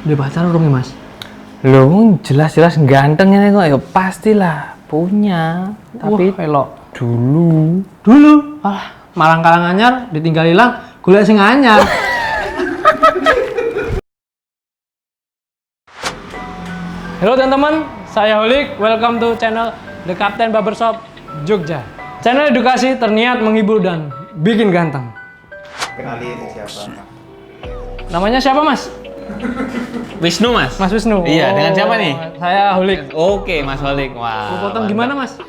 Udah pacaran belum nih, Mas? Loh, jelas-jelas ganteng ini kok. Ya pastilah punya. Tapi elok. dulu. Malang kalang anyar ditinggal hilang, golek sing anyar. Halo teman-teman, saya Holik. Welcome to channel The Captain Barbershop Jogja. Channel edukasi terniat menghibur dan bikin ganteng. Kenalin siapa? Namanya siapa, Mas? Wisnu, Mas. Mas Wisnu. Iya, dengan siapa nih? Saya Holik. Oke, Mas Holik. Wah. Mau potong gimana, Mas?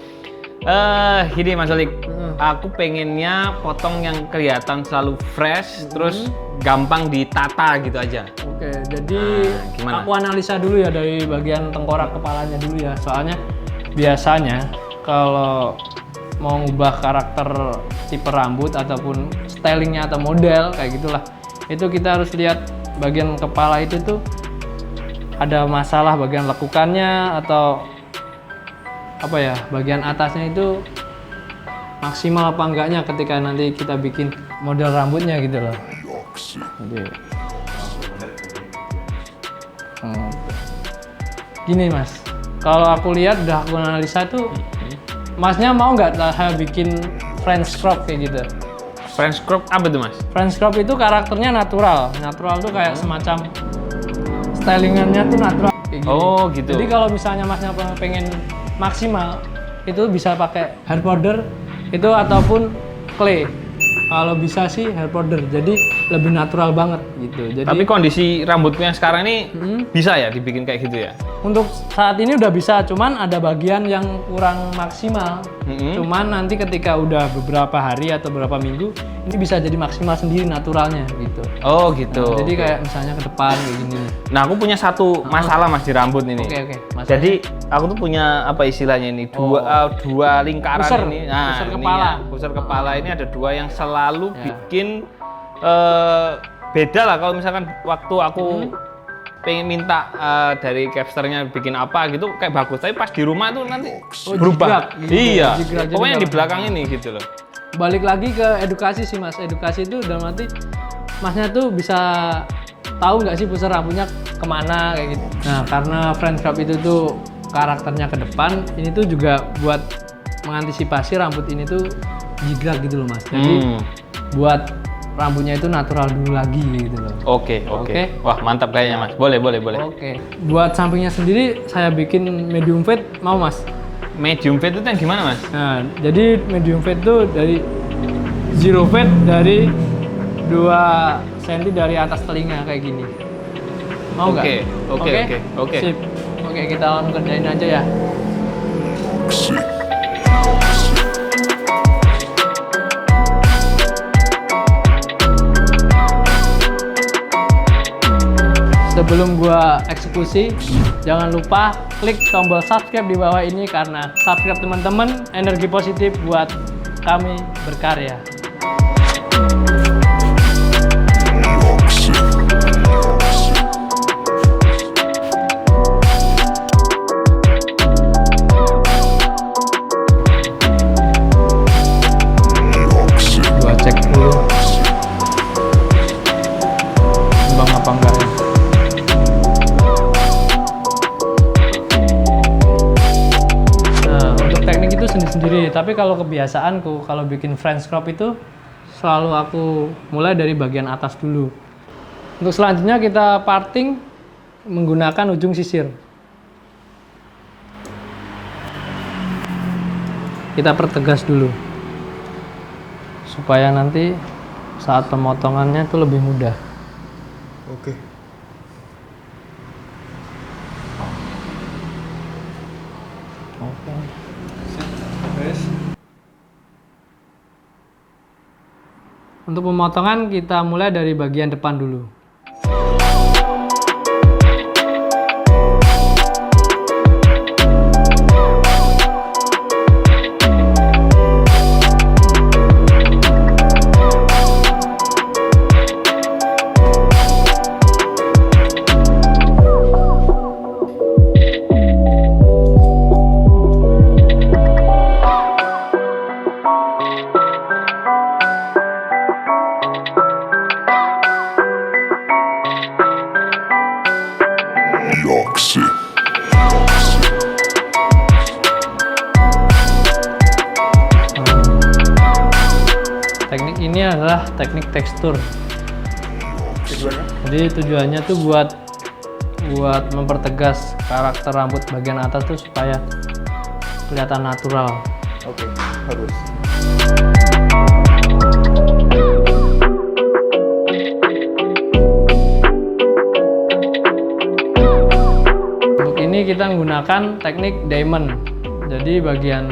Gini Mas Holik. Aku pengennya potong yang kelihatan selalu fresh, terus gampang ditata gitu aja. Oke, jadi gimana? aku analisa dulu ya dari bagian tengkorak kepalanya dulu ya. Soalnya biasanya kalau mau ngubah karakter tipe rambut ataupun stylingnya atau model kayak gitulah, itu kita harus lihat bagian kepala itu tuh ada masalah bagian lekukannya atau apa ya, bagian atasnya itu maksimal apa enggaknya ketika nanti kita bikin model rambutnya gitu loh. Jadi, gini Mas, kalau aku lihat udah aku analisa tuh, Masnya mau nggak saya bikin French crop kayak gitu? French crop apa tuh, Mas? French crop itu karakternya natural tuh kayak semacam stylingannya tuh natural kayak gini. Oh, gitu. Jadi kalau misalnya Masnya pengen maksimal, itu bisa pakai hair powder itu ataupun clay. Kalau bisa sih hair powder, jadi lebih natural banget gitu. Jadi Tapi kondisi rambutku yang sekarang ini bisa ya dibikin kayak gitu ya? untuk saat ini udah bisa, cuman ada bagian yang kurang maksimal. Cuman nanti ketika udah beberapa hari atau beberapa minggu, ini bisa jadi maksimal sendiri naturalnya gitu. Oh gitu. Nah, jadi kayak misalnya ke depan kayak gini. Nah, aku punya satu masalah Mas di rambut ini. Oke. Jadi aku tuh punya apa istilahnya ini dua lingkaran Pusar. ini. Pusar ini kepala. ya, pusar kepala ini ada dua yang selalu Ya. bikin beda lah kalau misalkan waktu aku pengen minta dari capsternya bikin apa gitu kayak bagus, tapi pas di rumah tuh nanti berubah. Jigrag, gitu. Iya. Jigrag, jadi Pokoknya yang di nggak belakang ini gitu loh. Balik lagi ke edukasi sih Mas. Edukasi itu dalam arti Masnya tuh bisa tahu nggak sih pusar rambutnya kemana kayak gitu. Nah, karena French crop itu tuh karakternya ke depan, ini tuh juga buat mengantisipasi rambut ini tuh jigrag gitu loh Mas. Jadi buat rambutnya itu natural dulu lagi gitu loh. Oke. Wah, mantap kayaknya Mas. Boleh. Oke. Buat sampingnya sendiri saya bikin medium fade, mau Mas? Medium fade itu yang gimana, Mas? Nah, jadi medium fade itu dari zero fade dari 2 cm dari atas telinga kayak gini. Mau nggak? Oke. Sip. Oke, kita langsung kerjain aja ya. Sebelum gua eksekusi, jangan lupa klik tombol subscribe di bawah ini karena subscribe teman-teman energi positif buat kami berkarya. Gua cek dulu seimbang apa enggak ya. Teknik itu sendiri-sendiri, tapi kalau kebiasaanku kalau bikin French crop itu selalu aku mulai dari bagian atas dulu. Untuk selanjutnya kita parting menggunakan ujung sisir. Kita pertegas dulu supaya nanti saat pemotongannya itu lebih mudah. Oke. Untuk pemotongan kita mulai dari bagian depan dulu. Teknik ini adalah teknik tekstur. Tujuannya? Jadi tujuannya tuh buat mempertegas karakter rambut bagian atas tuh supaya kelihatan natural. Oke, bagus. Untuk ini kita menggunakan teknik diamond. Jadi bagian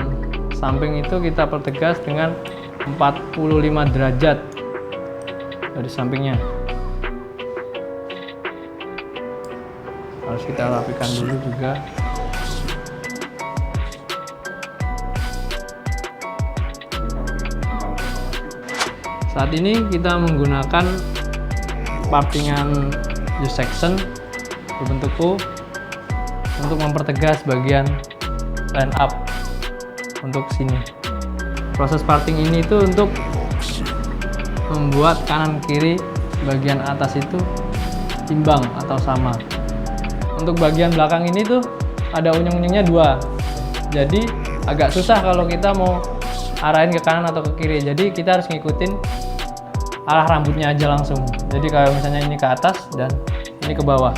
samping itu kita pertegas dengan 45 derajat dari sampingnya. Harus kita rapikan dulu juga. Saat ini kita menggunakan partingan U-section berbentuk U untuk mempertegas bagian line up untuk sini. Proses parting ini itu untuk membuat kanan kiri bagian atas itu imbang atau sama. Untuk bagian belakang ini tuh ada unyeng-unyengnya 2. Jadi agak susah kalau kita mau arahin ke kanan atau ke kiri. Jadi kita harus ngikutin arah rambutnya aja langsung. Jadi kalau misalnya ini ke atas dan ini ke bawah.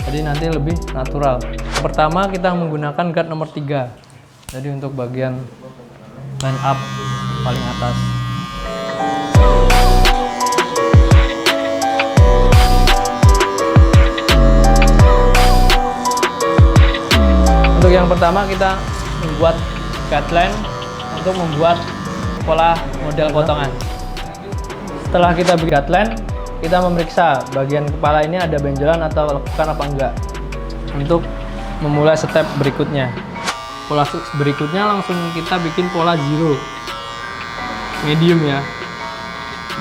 Jadi nanti lebih natural. Pertama kita menggunakan guard nomor 3. Jadi untuk bagian line up paling atas. Untuk yang pertama kita membuat guideline untuk membuat pola model potongan. Setelah kita bikin guideline, kita memeriksa bagian kepala ini ada benjolan atau lekukan apa enggak untuk memulai step berikutnya. Pola berikutnya langsung kita bikin pola zero medium ya,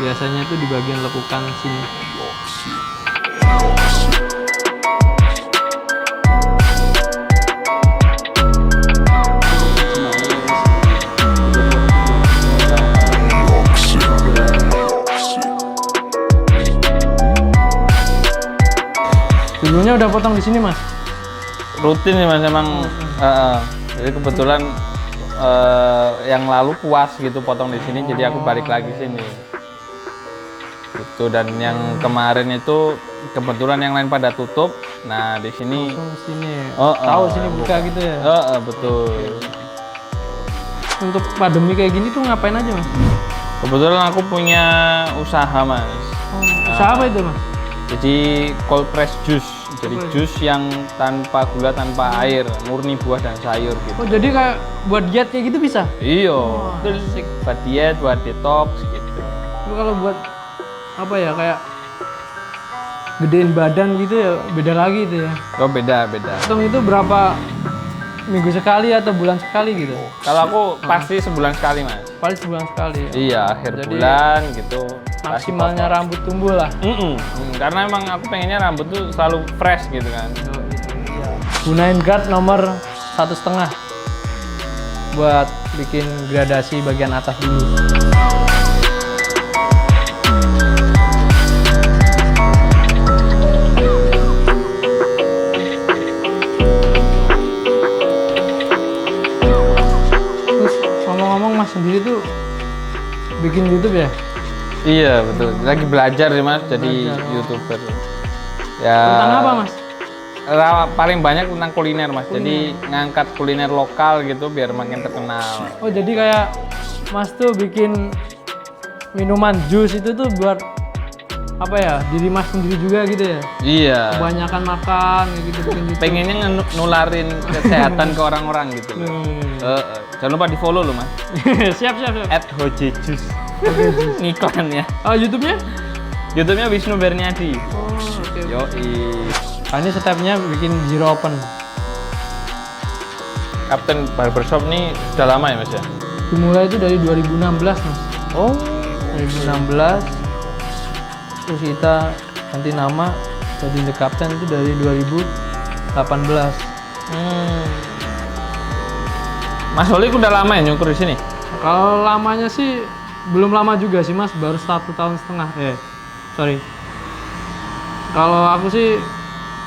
biasanya itu di bagian lekukan sini. Dulunya udah potong di sini mas? Rutin nih mas emang. Jadi kebetulan yang lalu puas gitu potong di sini, jadi aku balik lagi sini. Itu dan yang kemarin itu kebetulan yang lain pada tutup. Nah di sini. Langsung sini. Tahu sini buka gitu ya? Betul. Untuk pandemi kayak gini tuh ngapain aja mas? Kebetulan aku punya usaha mas. Usaha apa itu mas? Jadi cold press juice. Jadi jus yang tanpa gula, tanpa air, murni buah dan sayur gitu. Oh jadi kayak buat diet kayak gitu bisa? Iya, buat diet, buat detox gitu. Tapi kalau buat apa ya kayak gedein badan gitu ya beda lagi itu ya? Oh beda. Hitung itu berapa minggu sekali atau bulan sekali gitu? Kalau aku pasti sebulan sekali mas. Paling sebulan sekali ya? Iya, akhir Jadi, bulan gitu. Maksimalnya rambut tumbuh lah. Karena emang aku pengennya rambut tuh selalu fresh gitu kan. Gunain guard nomor 1,5 buat bikin gradasi bagian atas dulu. Terus ngomong-ngomong mas sendiri tuh bikin YouTube ya? Iya betul, lagi belajar sih mas jadi YouTuber. Ya. Tentang apa mas? Paling banyak tentang kuliner mas, jadi ngangkat kuliner lokal gitu biar makin terkenal. Oh jadi kayak mas tuh bikin minuman jus itu tuh buat apa ya, diri mas sendiri juga gitu ya? Iya. Kebanyakan makan kayak gitu bikin YouTube. Pengennya nularin kesehatan ke orang-orang gitu. Jangan lupa di follow loh mas. siap. @hojejus. Ngiklan ya. Oh YouTube-nya? YouTube-nya Wisnu Berniadi. Oh oke. Yoi. Nah, ini stepnya bikin zero open. Kapten Barbershop nih sudah lama ya mas ya? Dimulai itu dari 2016 mas. Oh. 2016. Terus kita ganti nama jadi The Captain itu dari 2018. Mas Oli udah lama ya nyukur di sini? Kalau lamanya sih belum lama juga sih mas, baru 1,5 tahun. Sorry. Kalau aku sih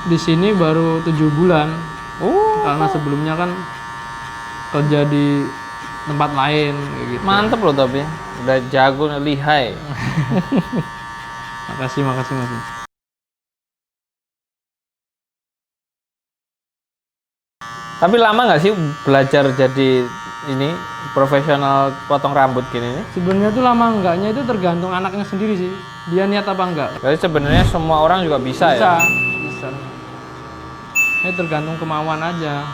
di sini baru 7 bulan. Karena sebelumnya kan kerja di tempat lain kayak gitu. Mantep loh tapi udah jago, lihai. Makasih Mas. Tapi lama nggak sih belajar jadi ini profesional potong rambut gini nih? Sebenarnya tuh lama enggaknya itu tergantung anaknya sendiri sih. Dia niat apa enggak. Jadi sebenarnya semua orang juga bisa ya? Bisa. Ini tergantung kemauan aja.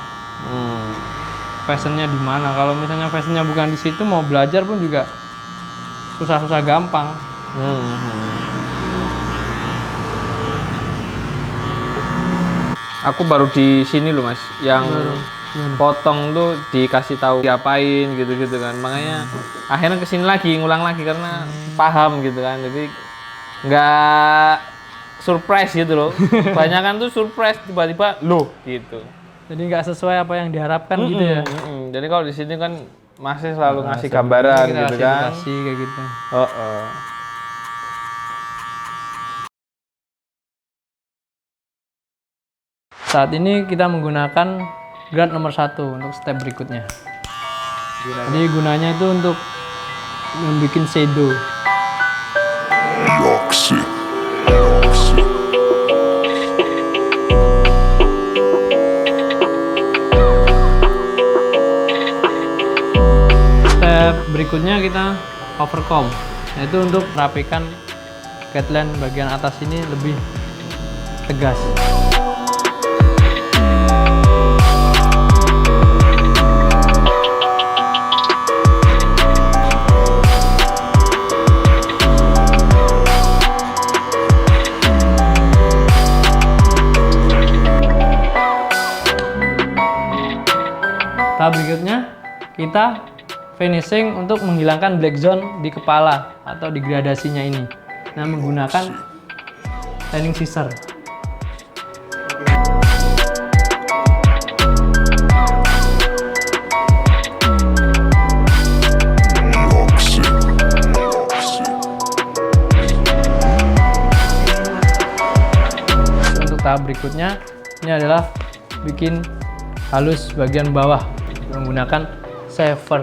Passionnya di mana. Kalau misalnya passionnya bukan di situ, mau belajar pun juga susah-susah gampang. Aku baru di sini loh Mas, yang potong tuh dikasih tahu diapain gitu-gitu kan. Makanya akhirnya kesini lagi, ngulang lagi karena paham gitu kan. Jadi nggak surprise gitu loh. Kebanyakan tuh surprise tiba-tiba loh gitu. Jadi nggak sesuai apa yang diharapkan gitu ya. Jadi kalau di sini kan masih selalu ngasih gambaran gitu kan. Kasih kayak gitu. Saat ini kita menggunakan grad nomor 1 untuk step berikutnya. Jadi gunanya itu untuk membuat shadow. Step berikutnya kita overcomb, yaitu untuk merapikan guideline bagian atas ini lebih tegas. Tahap berikutnya kita finishing untuk menghilangkan black zone di kepala atau di gradasinya ini. Nah, menggunakan tanning scissor. Untuk tahap berikutnya ini adalah bikin halus bagian bawah menggunakan shaver.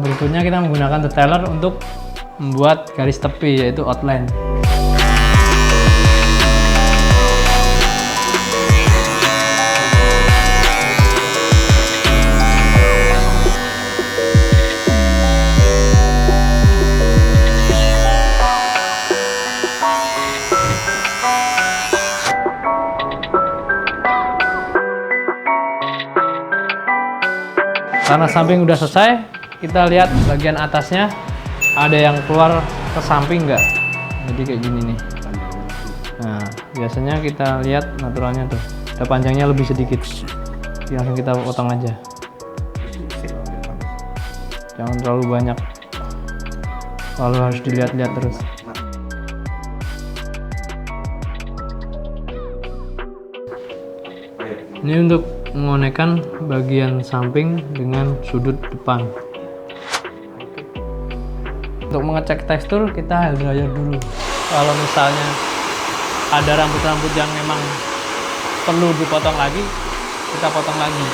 Berikutnya kita menggunakan detailer untuk membuat garis tepi, yaitu outline. Karena samping udah selesai, kita lihat bagian atasnya ada yang keluar ke samping nggak? Jadi kayak gini nih. Nah, biasanya kita lihat naturalnya tuh, ada panjangnya lebih sedikit. Langsung kita potong aja. Jangan terlalu banyak. Lalu harus dilihat-lihat terus. Ini untuk mengonekkan bagian samping dengan sudut depan. Untuk mengecek tekstur kita hair dryer dulu. Kalau misalnya ada rambut-rambut yang memang perlu dipotong lagi, kita potong lagi.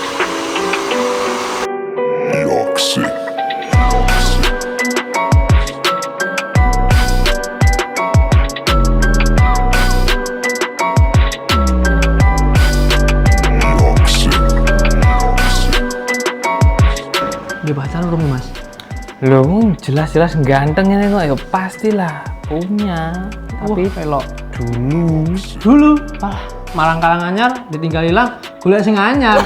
Udah pacaran belum Mas? Loh, jelas-jelas ganteng ini kok, ya pastilah punya. Tapi pelok dulu. Marang kalang anyar ditinggal hilang, golek sing anyar.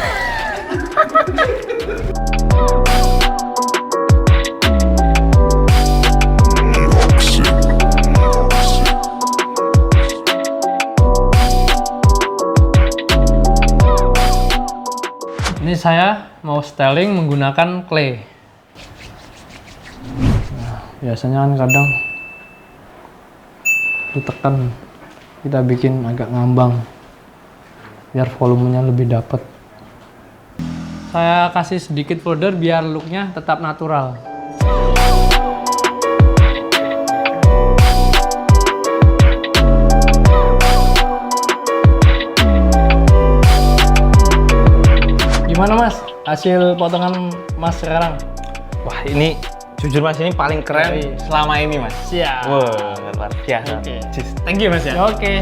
Ini saya mau styling menggunakan clay. Nah, biasanya kan kadang ditekan, kita bikin agak ngambang. biar volumenya lebih dapet. Saya kasih sedikit folder biar looknya tetap natural. Gimana Mas, hasil potongan Mas sekarang? Wah ini jujur Mas ini paling keren Yoi. selama ini Mas. Siap. Wah luar biasa. Oke. Cheers. Thank you Mas ya. Oke.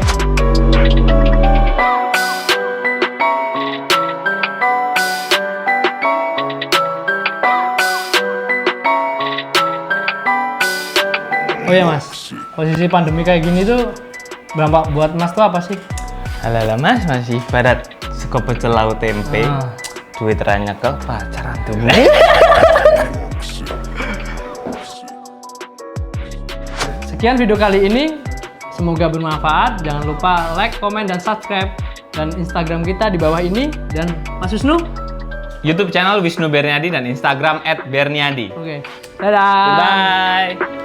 Oh ya Mas, posisi pandemi kayak gini tuh berdampak buat Mas tuh apa sih? Alah Mas masih ibarat sego pecel lauk tempe. Ah. Duit ranya ke pacaran tuh. Sekian video kali ini, semoga bermanfaat. Jangan lupa like, komen, dan subscribe. Dan Instagram kita di bawah ini. Dan Mas Wisnu? YouTube channel Wisnu Berniadi dan Instagram @berniadi. Oke, dadah! Bye.